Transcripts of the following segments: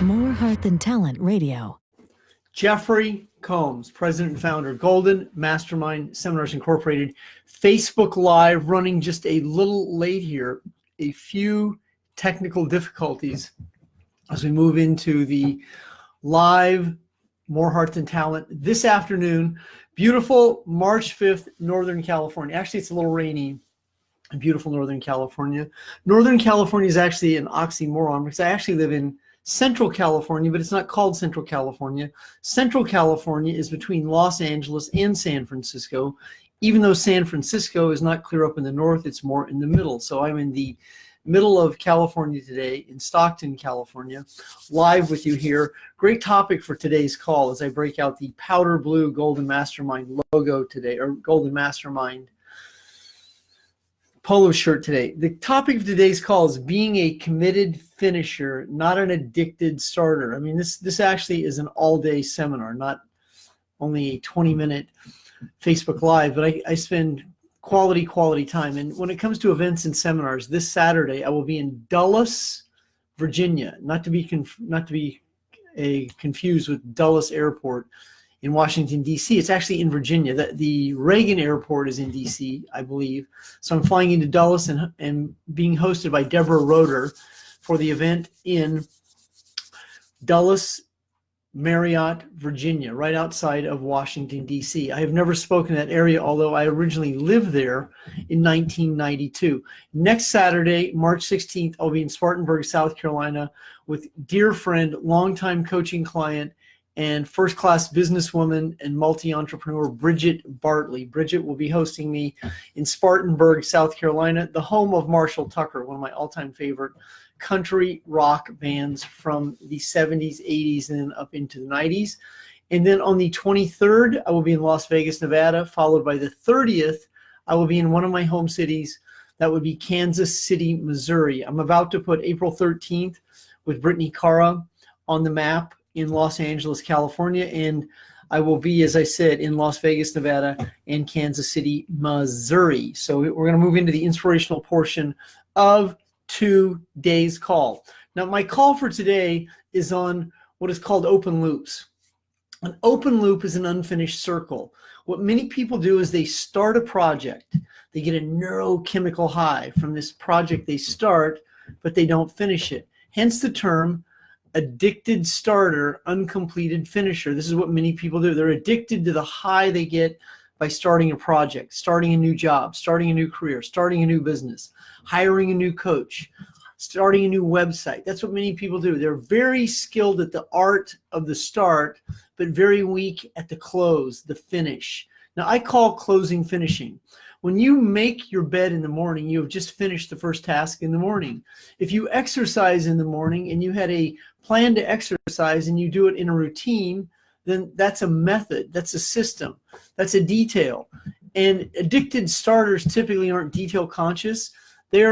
More Heart Than Talent Radio. Jeffery Combs, president and founder, Golden Mastermind Seminars Incorporated, Facebook Live, running just a little late here. A few technical difficulties as we move into the live More Heart Than Talent this afternoon. Beautiful March 5th, Northern California. Actually, it's a little rainy in beautiful Northern California. Northern California is actually an oxymoron because I actually live in Central California, but it's not called Central California. Central California is between Los Angeles and San Francisco. Even though San Francisco is not clear up in the north, it's more in the middle. So I'm in the middle of California today, in Stockton, California, live with you here. Great topic for today's call as I break out the powder blue Golden Mastermind logo today, or Golden Mastermind polo shirt today. The topic of today's call is being a committed finisher, not an addicted starter. I mean, this actually is an all-day seminar, not only a 20-minute Facebook Live, but I spend quality time. And when it comes to events and seminars, this Saturday I will be in Dulles, Virginia, not to be confused with Dulles Airport in Washington, D.C. It's actually in Virginia. The Reagan Airport is in D.C., I believe. So I'm flying into Dulles and being hosted by Deborah Roeder for the event in Dulles Marriott, Virginia, right outside of Washington, D.C. I have never spoken in that area, although I originally lived there in 1992. Next Saturday, March 16th, I'll be in Spartanburg, South Carolina with dear friend, longtime coaching client, and first-class businesswoman and multi-entrepreneur Bridget Bartley. Bridget will be hosting me in Spartanburg, South Carolina, the home of Marshall Tucker, one of my all-time favorite country rock bands from the 70s, 80s, and then up into the 90s. And then on the 23rd, I will be in Las Vegas, Nevada, followed by the 30th, I will be in one of my home cities. That would be Kansas City, Missouri. I'm about to put April 13th with Brittany Cara on the map in Los Angeles, California, and I will be, as I said, in Las Vegas, Nevada, and Kansas City, Missouri. So we're going to move into the inspirational portion of today's call. Now, my call for today is on what is called open loops. An open loop is an unfinished circle. What many people do is they start a project. They get a neurochemical high from this project they start, but they don't finish it. Hence the term addicted starter, uncompleted finisher. This is what many people do. They're addicted to the high they get by starting a project, starting a new job, starting a new career, starting a new business, hiring a new coach, starting a new website. That's what many people do. They're very skilled at the art of the start, but very weak at the close, the finish. Now, I call closing finishing. When you make your bed in the morning, you have just finished the first task in the morning. If you exercise in the morning and you had a plan to exercise and you do it in a routine, then that's a method, that's a system, that's a detail. And addicted starters typically aren't detail conscious. They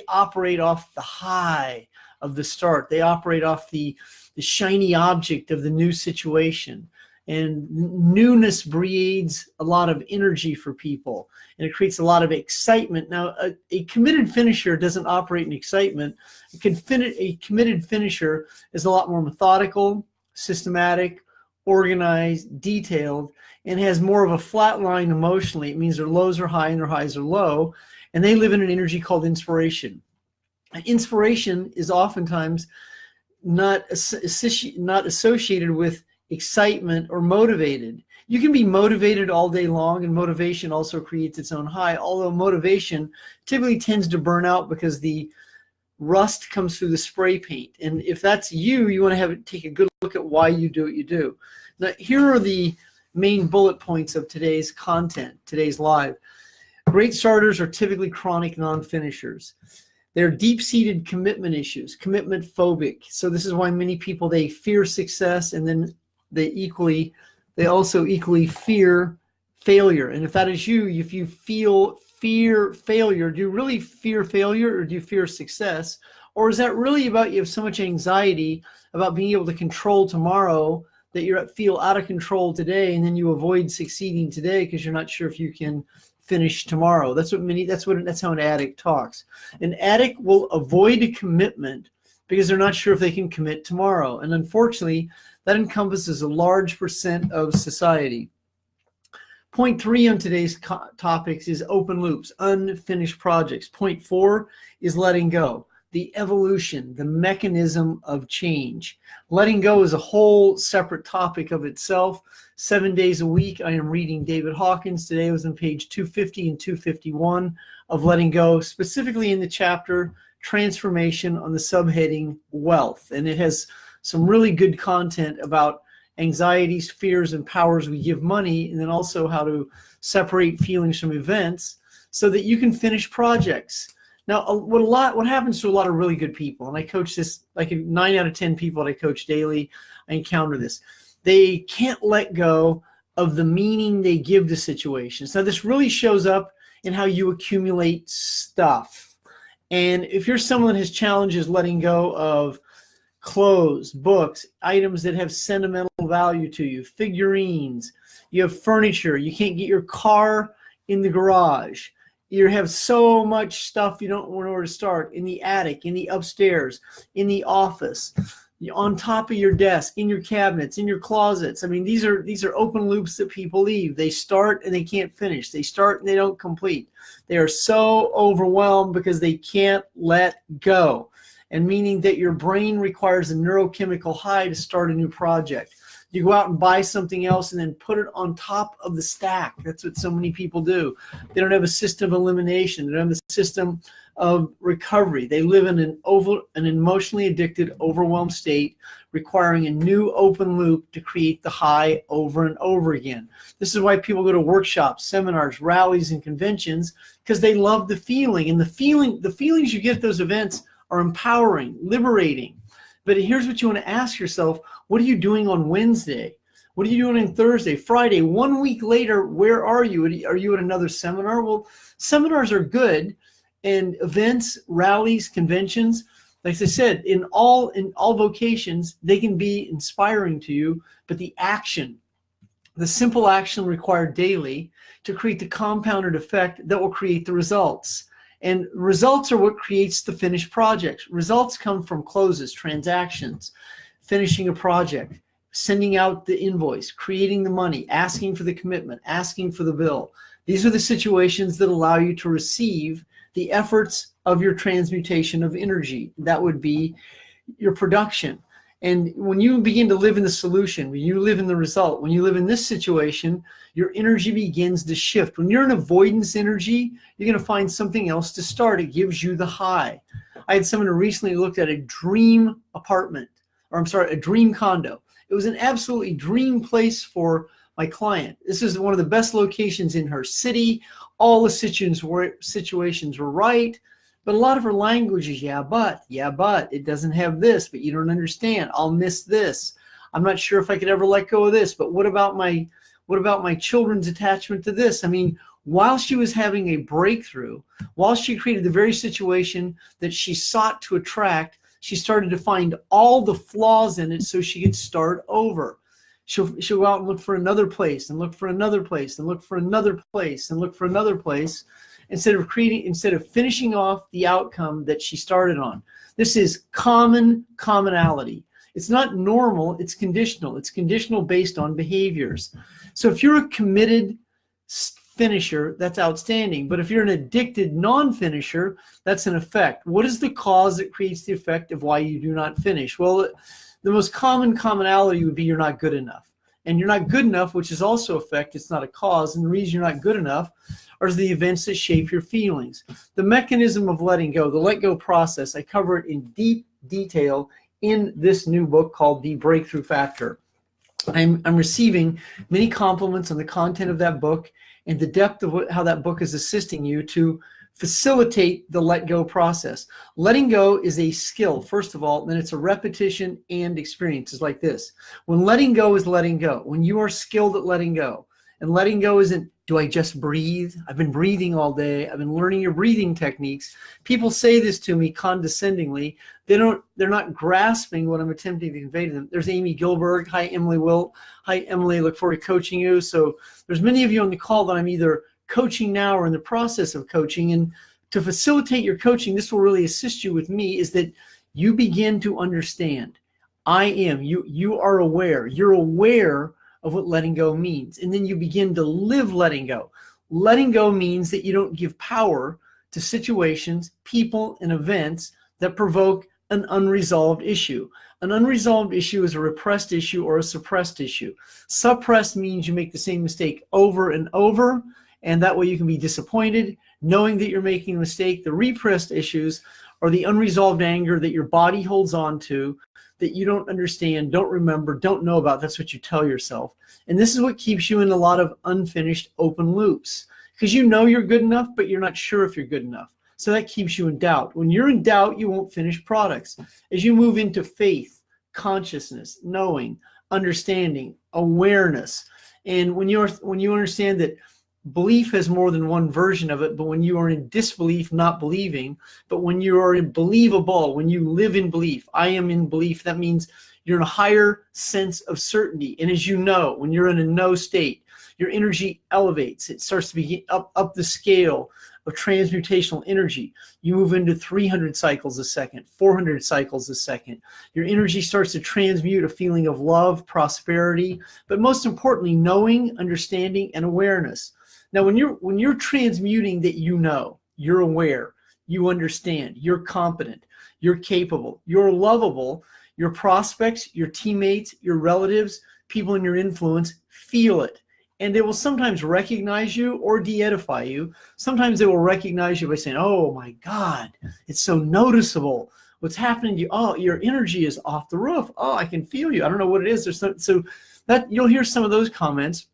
operate off the high of the start. They operate off the shiny object of the new situation. And newness breeds a lot of energy for people, and it creates a lot of excitement. Now, a committed finisher doesn't operate in excitement. A committed finisher is a lot more methodical, systematic, organized, detailed, and has more of a flat line emotionally. It means their lows are high and their highs are low, and they live in an energy called inspiration. And inspiration is oftentimes not associated with excitement or motivated. You can be motivated all day long, and motivation also creates its own high, although motivation typically tends to burn out because the rust comes through the spray paint. And if that's you, you want to take a good look at why you do what you do. Now, here are the main bullet points of today's content, today's live. Great starters are typically chronic non-finishers. They're deep-seated commitment issues, commitment phobic. So this is why many people, they fear success, and then they also equally fear failure. And if that is you, if you fear failure, do you really fear failure, or do you fear success? Or is that really about you have so much anxiety about being able to control tomorrow that you feel out of control today, and then you avoid succeeding today because you're not sure if you can finish tomorrow. That's how an addict talks. An addict will avoid a commitment because they're not sure if they can commit tomorrow. And unfortunately, that encompasses a large percent of society. Point 3 on today's topics is open loops, unfinished projects. Point 4 is letting go, the evolution, the mechanism of change. Letting go is a whole separate topic of itself. 7 days a week, I am reading David Hawkins. Today I was on page 250 and 251 of Letting Go, specifically in the chapter Transformation on the subheading Wealth. And it has some really good content about anxieties, fears, and powers we give money, and then also how to separate feelings from events so that you can finish projects. Now, what happens to a lot of really good people, and I coach this, like 9 out of 10 people that I coach daily, I encounter this. They can't let go of the meaning they give to situations. Now, this really shows up in how you accumulate stuff. And if you're someone that has challenges letting go of clothes, books, items that have sentimental value to you, figurines, you have furniture, you can't get your car in the garage, you have so much stuff you don't know where to start, in the attic, in the upstairs, in the office, on top of your desk, in your cabinets, in your closets. I mean, these are open loops that people leave. They start and they can't finish. They start and they don't complete. They are so overwhelmed because they can't let go. And meaning that your brain requires a neurochemical high to start a new project. You go out and buy something else and then put it on top of the stack. That's what so many people do. They don't have a system of elimination. They don't have a system of recovery. They live in an emotionally addicted, overwhelmed state, requiring a new open loop to create the high over and over again. This is why people go to workshops, seminars, rallies, and conventions, because they love the feeling. And the feelings you get at those events are empowering, liberating. But here's what you want to ask yourself. What are you doing on Wednesday? What are you doing on Thursday, Friday? 1 week later, where are you? Are you at another seminar? Well, seminars are good, and events, rallies, conventions, like I said, in all vocations, they can be inspiring to you, but the simple action required daily to create the compounded effect that will create the results. And results are what creates the finished projects. Results come from closes, transactions, finishing a project, sending out the invoice, creating the money, asking for the commitment, asking for the bill. These are the situations that allow you to receive the efforts of your transmutation of energy. That would be your production. And when you begin to live in the solution, when you live in the result, when you live in this situation, your energy begins to shift. When you're in avoidance energy, you're going to find something else to start. It gives you the high. I had someone who recently looked at a dream a dream condo. It was an absolutely dream place for my client. This is one of the best locations in her city. All the situations were right. But a lot of her language is, yeah, but, it doesn't have this, but you don't understand. I'll miss this. I'm not sure if I could ever let go of this, but what about my children's attachment to this? I mean, while she was having a breakthrough, while she created the very situation that she sought to attract, she started to find all the flaws in it so she could start over. She'll go out and look for another place and look for another place and look for another place and look for another place, instead of finishing off the outcome that she started on. This is commonality. It's not normal, it's conditional. It's conditional based on behaviors. So if you're a committed finisher, that's outstanding. But if you're an addicted non-finisher, that's an effect. What is the cause that creates the effect of why you do not finish? Well, the most common commonality would be you're not good enough. And you're not good enough, which is also effect. It's not a cause. And the reason you're not good enough are the events that shape your feelings. The mechanism of letting go, the let go process, I cover it in deep detail in this new book called The Breakthrough Factor. I'm receiving many compliments on the content of that book and the depth of how that book is assisting you to facilitate the let go process. Letting go is a skill, first of all, then it's a repetition and experiences like this. When letting go is letting go, when you are skilled at letting go, And letting go isn't, do I just breathe? I've been breathing all day. I've been learning your breathing techniques. People say this to me condescendingly. They're not grasping what I'm attempting to convey to them. There's Amy Gilberg. Hi, Emily Wilt. Hi, Emily. Look forward to coaching you. So there's many of you on the call that I'm either coaching now or in the process of coaching. And to facilitate your coaching, this will really assist you with me, is that you begin to understand. You are aware. You're aware of what letting go means. And then you begin to live letting go. Letting go means that you don't give power to situations, people, and events that provoke an unresolved issue. An unresolved issue is a repressed issue or a suppressed issue. Suppressed means you make the same mistake over and over, and that way you can be disappointed knowing that you're making a mistake. The repressed issues are the unresolved anger that your body holds on to, that you don't understand, don't remember, don't know about. That's what you tell yourself. And this is what keeps you in a lot of unfinished open loops, because you know you're good enough, but you're not sure if you're good enough. So that keeps you in doubt. When you're in doubt, you won't finish products. As you move into faith, consciousness, knowing, understanding, awareness, and when you understand that belief has more than one version of it, but when you are in disbelief, not believing, but when you are in believable, when you live in belief, I am in belief, that means you're in a higher sense of certainty. And as you know, when you're in a no state, your energy elevates. It starts to begin up the scale of transmutational energy. You move into 300 cycles a second, 400 cycles a second. Your energy starts to transmute a feeling of love, prosperity, but most importantly, knowing, understanding, and awareness. Now, when you're transmuting that, you know, you're aware, you understand, you're competent, you're capable, you're lovable, your prospects, your teammates, your relatives, people in your influence feel it. And they will sometimes recognize you or de-edify you. Sometimes they will recognize you by saying, oh my God, it's so noticeable. What's happening to you? Oh, your energy is off the roof. Oh, I can feel you. I don't know what it is. So that you'll hear some of those comments.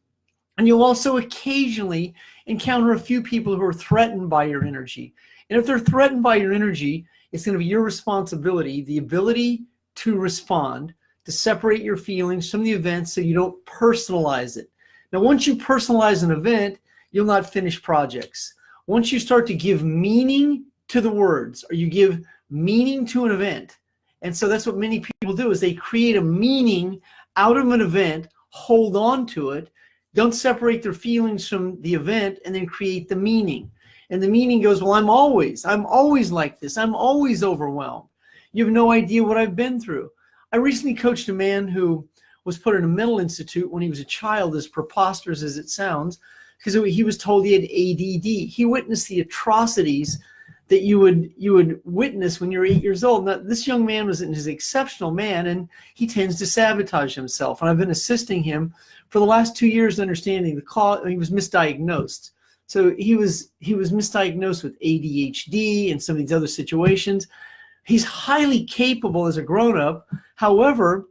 And you'll also occasionally encounter a few people who are threatened by your energy. And if they're threatened by your energy, it's going to be your responsibility, the ability to respond, to separate your feelings from the event so you don't personalize it. Now, once you personalize an event, you'll not finish projects. Once you start to give meaning to the words, or you give meaning to an event, and so that's what many people do, is they create a meaning out of an event, hold on to it, don't separate their feelings from the event, and then create the meaning. And the meaning goes, well, I'm always like this. I'm always overwhelmed. You have no idea what I've been through. I recently coached a man who was put in a mental institute when he was a child, as preposterous as it sounds, because he was told he had ADD. He witnessed the atrocities that you would witness when you're 8 years old. Now, this young man was an exceptional man, and he tends to sabotage himself. And I've been assisting him for the last 2 years understanding the cause. He was misdiagnosed. So he was misdiagnosed with ADHD and some of these other situations. He's highly capable as a grown-up. However,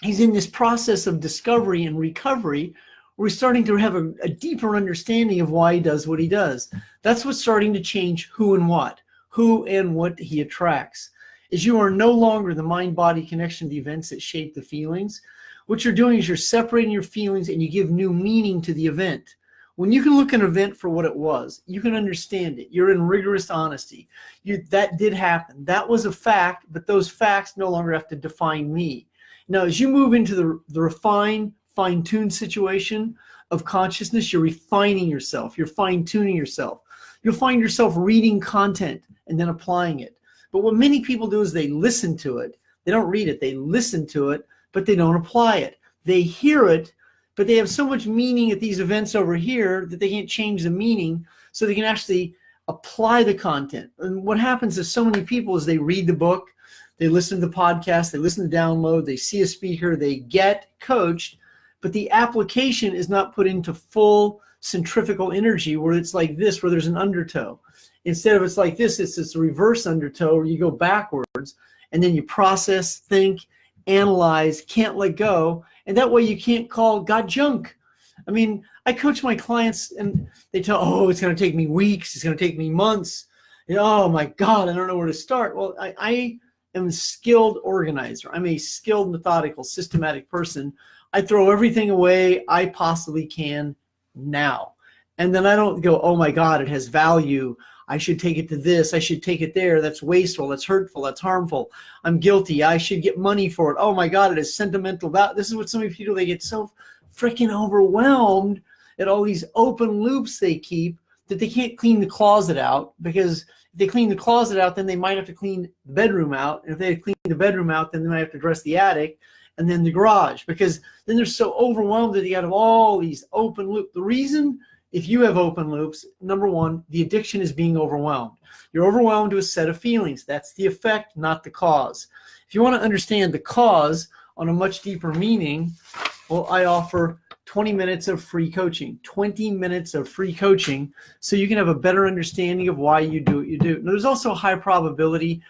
he's in this process of discovery and recovery. We're starting to have a deeper understanding of why he does what he does. That's what's starting to change who and what he attracts. Is you are no longer the mind-body connection of the events that shape the feelings. What you're doing is you're separating your feelings and you give new meaning to the event. When you can look at an event for what it was, you can understand it. You're in rigorous honesty. That did happen. That was a fact, but those facts no longer have to define me. Now, as you move into the refined, fine-tuned situation of consciousness, you're refining yourself. You're fine-tuning yourself. You'll find yourself reading content and then applying it. But what many people do is they listen to it. They don't read it. They listen to it, but they don't apply it. They hear it, but they have so much meaning at these events over here that they can't change the meaning so they can actually apply the content. And what happens to so many people is they read the book, they listen to the podcast, they listen to download, they see a speaker, they get coached, but the application is not put into full centrifugal energy where it's like this, where there's an undertow. Instead of it's like this, it's this reverse undertow where you go backwards and then you process, think, analyze, can't let go. And that way you can't call God junk. I mean, I coach my clients and they tell, oh, it's going to take me weeks. It's going to take me months. And, oh my God, I don't know where to start. Well, I am a skilled organizer. I'm a skilled, methodical, systematic person. I throw everything away I possibly can now. And then I don't go, oh my God, it has value. I should take it to this. I should take it there. That's wasteful. That's hurtful. That's harmful. I'm guilty. I should get money for it. Oh my God, it is sentimental value. This is what so many people, they get so freaking overwhelmed at all these open loops they keep that they can't clean the closet out, because if they clean the closet out, then they might have to clean the bedroom out. And if they clean the bedroom out, then they might have to address the attic and then the garage, because then they're so overwhelmed that they got all these open loops. The reason, if you have open loops, number one, the addiction is being overwhelmed. You're overwhelmed to a set of feelings. That's the effect, not the cause. If you want to understand the cause on a much deeper meaning, well, I offer 20 minutes of free coaching, 20 minutes of free coaching, so you can have a better understanding of why you do what you do. Now, there's also a high probability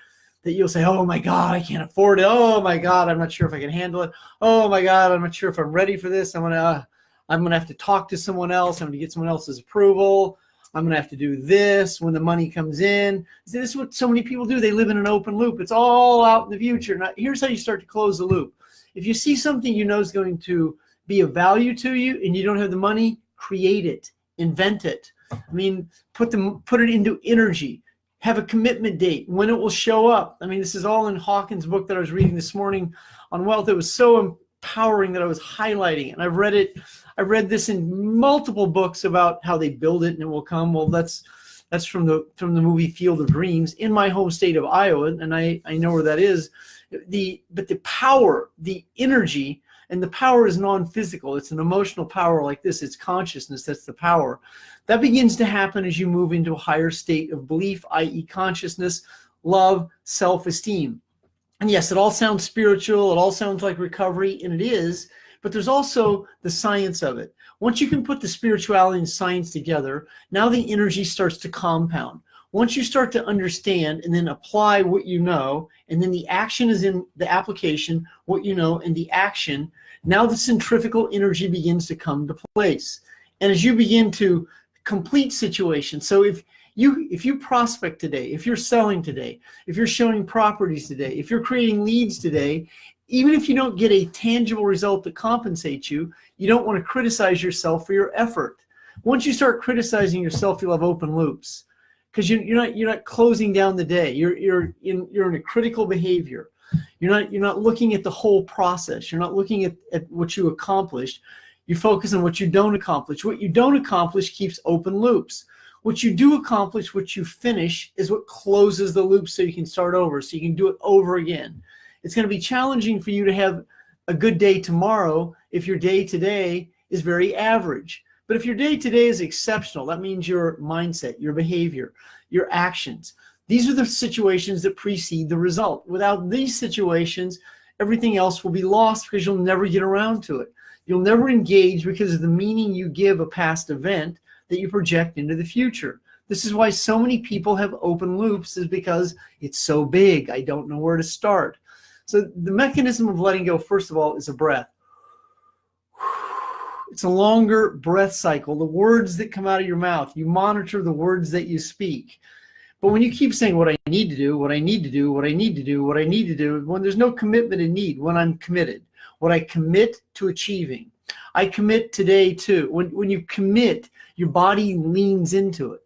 that you'll say, oh my God, I can't afford it. Oh my God, I'm not sure if I can handle it. Oh my God, I'm not sure if I'm ready for this. I'm gonna have to talk to someone else. I'm gonna get someone else's approval. I'm gonna have to do this when the money comes in. This is what so many people do. They live in an open loop. It's all out in the future. Now, here's how you start to close the loop. If you see something you know is going to be of value to you and you don't have the money, create it, invent it. I mean, put it into energy. Have a commitment date, when it will show up. I mean, this is all in Hawkins' book that I was reading this morning on wealth. It was so empowering that I was highlighting it. And I've read it. I read this in multiple books about how they build it and it will come. Well, that's from the movie Field of Dreams, in my home state of Iowa, and I know where that is. But the power, the energy, and the power is non-physical. It's an emotional power like this. It's consciousness. That's the power. That begins to happen as you move into a higher state of belief, i.e. consciousness, love, self-esteem. And yes, it all sounds spiritual. It all sounds like recovery, and it is. But there's also the science of it. Once you can put the spirituality and science together, now the energy starts to compound. Once you start to understand and then apply what you know, and then the action is in the application, what you know, and the action, now the centrifugal energy begins to come to place. And as you begin to complete situations, so if you prospect today, if you're selling today, if you're showing properties today, if you're creating leads today, even if you don't get a tangible result that compensates you, you don't want to criticize yourself for your effort. Once you start criticizing yourself, you'll have open loops, because you're not closing down the day. You're in a critical behavior. You're not looking at the whole process. You're not looking at what you accomplished. You focus on what you don't accomplish. What you don't accomplish keeps open loops. What you do accomplish, what you finish, is what closes the loop, so you can start over, so you can do it over again. It's going to be challenging for you to have a good day tomorrow if your day today is very average. But if your day today is exceptional, that means your mindset, your behavior, your actions. These are the situations that precede the result. Without these situations, everything else will be lost, because you'll never get around to it. You'll never engage because of the meaning you give a past event that you project into the future. This is why so many people have open loops, is because it's so big. I don't know where to start. So the mechanism of letting go, first of all, is a breath. It's a longer breath cycle. The words that come out of your mouth, you monitor the words that you speak. But when you keep saying what I need to do, what I need to do, what I need to do, what I need to do, when there's no commitment and need, when I'm committed, what I commit to achieving, I commit today to. When you commit, your body leans into it.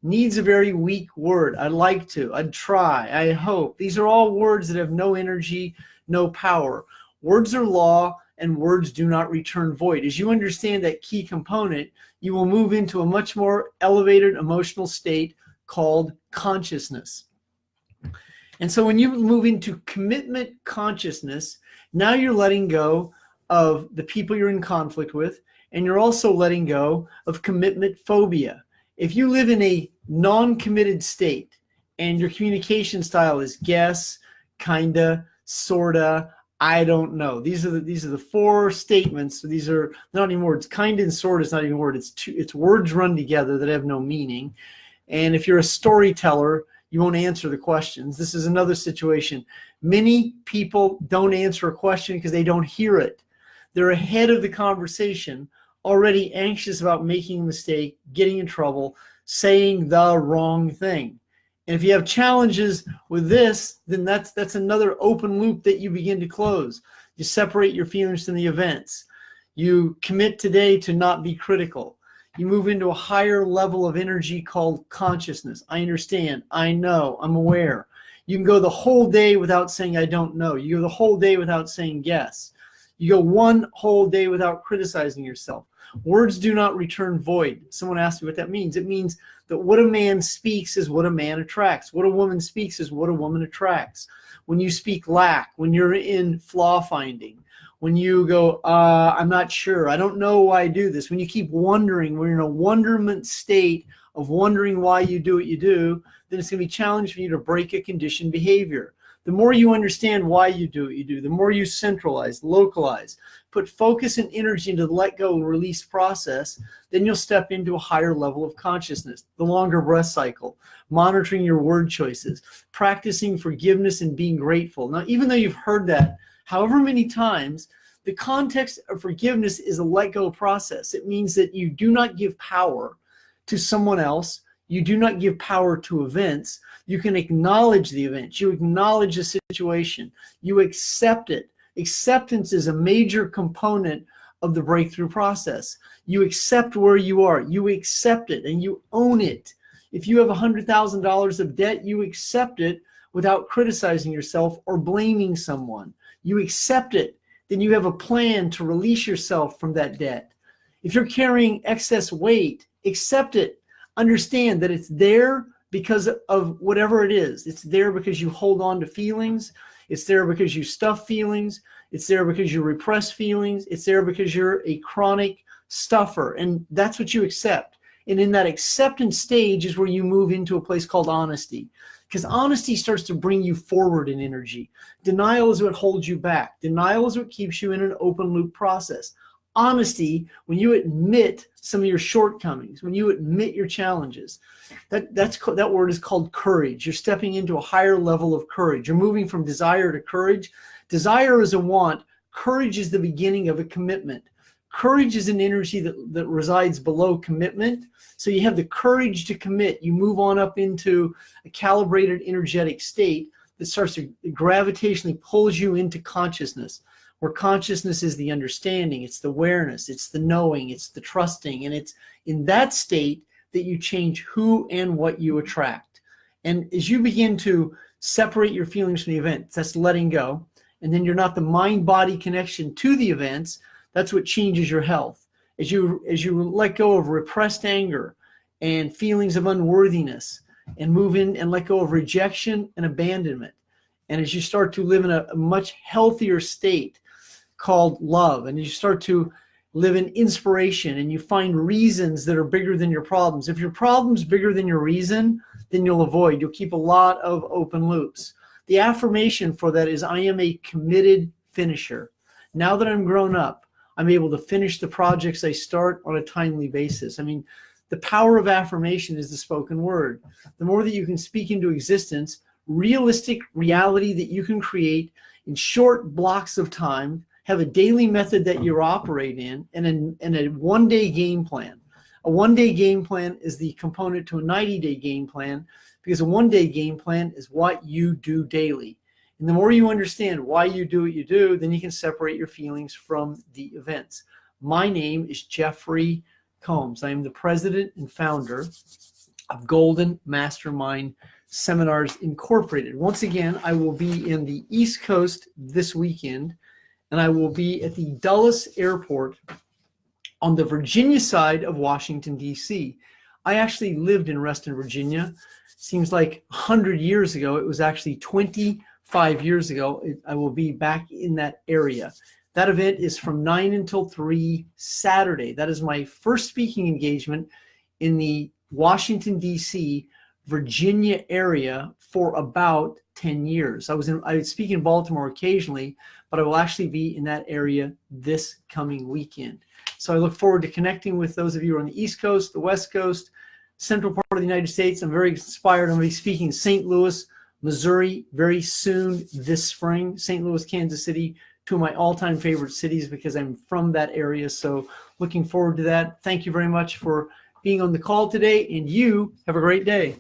Need's a very weak word. I'd like to, I'd try, I hope. These are all words that have no energy, no power. Words are law, and words do not return void. As you understand that key component, you will move into a much more elevated emotional state called consciousness. And so when you move into commitment consciousness, now you're letting go of the people you're in conflict with, and you're also letting go of commitment phobia. If you live in a non-committed state and your communication style is guess, kinda, sorta, I don't know. These are the four statements. So these are not even words. Kinda and sorta is not even a word. It's words run together that have no meaning. And if you're a storyteller, you won't answer the questions. This is another situation. Many people don't answer a question because they don't hear it. They're ahead of the conversation, already anxious about making a mistake, getting in trouble, saying the wrong thing. And if you have challenges with this, then that's another open loop that you begin to close. You separate your feelings from the events. You commit today to not be critical. You move into a higher level of energy called consciousness. I understand. I know. I'm aware. You can go the whole day without saying I don't know. You go the whole day without saying yes. You go one whole day without criticizing yourself. Words do not return void. Someone asked me what that means. It means that what a man speaks is what a man attracts. What a woman speaks is what a woman attracts. When you speak lack, when you're in flaw finding, when you go, I'm not sure, I don't know why I do this, when you keep wondering, when you're in a wonderment state of wondering why you do what you do, then it's going to be challenging for you to break a conditioned behavior. The more you understand why you do what you do, the more you centralize, localize, put focus and energy into the let go and release process, then you'll step into a higher level of consciousness. The longer breath cycle, monitoring your word choices, practicing forgiveness and being grateful. Now, even though you've heard that however many times, the context of forgiveness is a let go process. It means that you do not give power to someone else. You do not give power to events. You can acknowledge the event. You acknowledge the situation. You accept it. Acceptance is a major component of the breakthrough process. You accept where you are. You accept it and you own it. If you have $100,000 of debt, you accept it without criticizing yourself or blaming someone. You accept it. Then you have a plan to release yourself from that debt. If you're carrying excess weight, accept it. Understand that it's there because of whatever it is. It's there because you hold on to feelings. It's there because you stuff feelings. It's there because you repress feelings. It's there because you're a chronic stuffer. And that's what you accept. And in that acceptance stage is where you move into a place called honesty. Because honesty starts to bring you forward in energy. Denial is what holds you back. Denial is what keeps you in an open loop process. Honesty, when you admit some of your shortcomings, when you admit your challenges, that word is called courage. You're stepping into a higher level of courage. You're moving from desire to courage. Desire is a want. Courage is the beginning of a commitment. Courage is an energy that resides below commitment. So you have the courage to commit. You move on up into a calibrated energetic state that starts to gravitationally pulls you into consciousness, where consciousness is the understanding, it's the awareness, it's the knowing, it's the trusting. And it's in that state that you change who and what you attract. And as you begin to separate your feelings from the event, that's letting go. And then you're not the mind-body connection to the events. That's what changes your health. As you let go of repressed anger and feelings of unworthiness and move in and let go of rejection and abandonment. And as you start to live in a much healthier state called love, and you start to live in inspiration and you find reasons that are bigger than your problems. If your problem's bigger than your reason, then you'll avoid. You'll keep a lot of open loops. The affirmation for that is I am a committed finisher. Now that I'm grown up, I'm able to finish the projects I start on a timely basis. I mean, the power of affirmation is the spoken word. The more that you can speak into existence, realistic reality that you can create in short blocks of time, have a daily method that you operate in, and a one-day game plan. A one-day game plan is the component to a 90-day game plan, because a one-day game plan is what you do daily. And the more you understand why you do what you do, then you can separate your feelings from the events. My name is Jeffery Combs. I am the president and founder of Golden Mastermind Seminars Incorporated. Once again, I will be in the East Coast this weekend, and I will be at the Dulles Airport on the Virginia side of Washington, D.C. I actually lived in Reston, Virginia. Seems like 100 years ago. It was actually 25 years ago. I will be back in that area. That event is from 9 until 3 Saturday. That is my first speaking engagement in the Washington, D.C., Virginia area for about 10 years. I would speak in Baltimore occasionally, but I will actually be in that area this coming weekend. So I look forward to connecting with those of you on the East Coast, the West Coast, central part of the United States. I'm very inspired. I'm going to be speaking in St. Louis, Missouri very soon this spring. St. Louis, Kansas City, two of my all-time favorite cities because I'm from that area. So looking forward to that. Thank you very much for being on the call today, and you have a great day.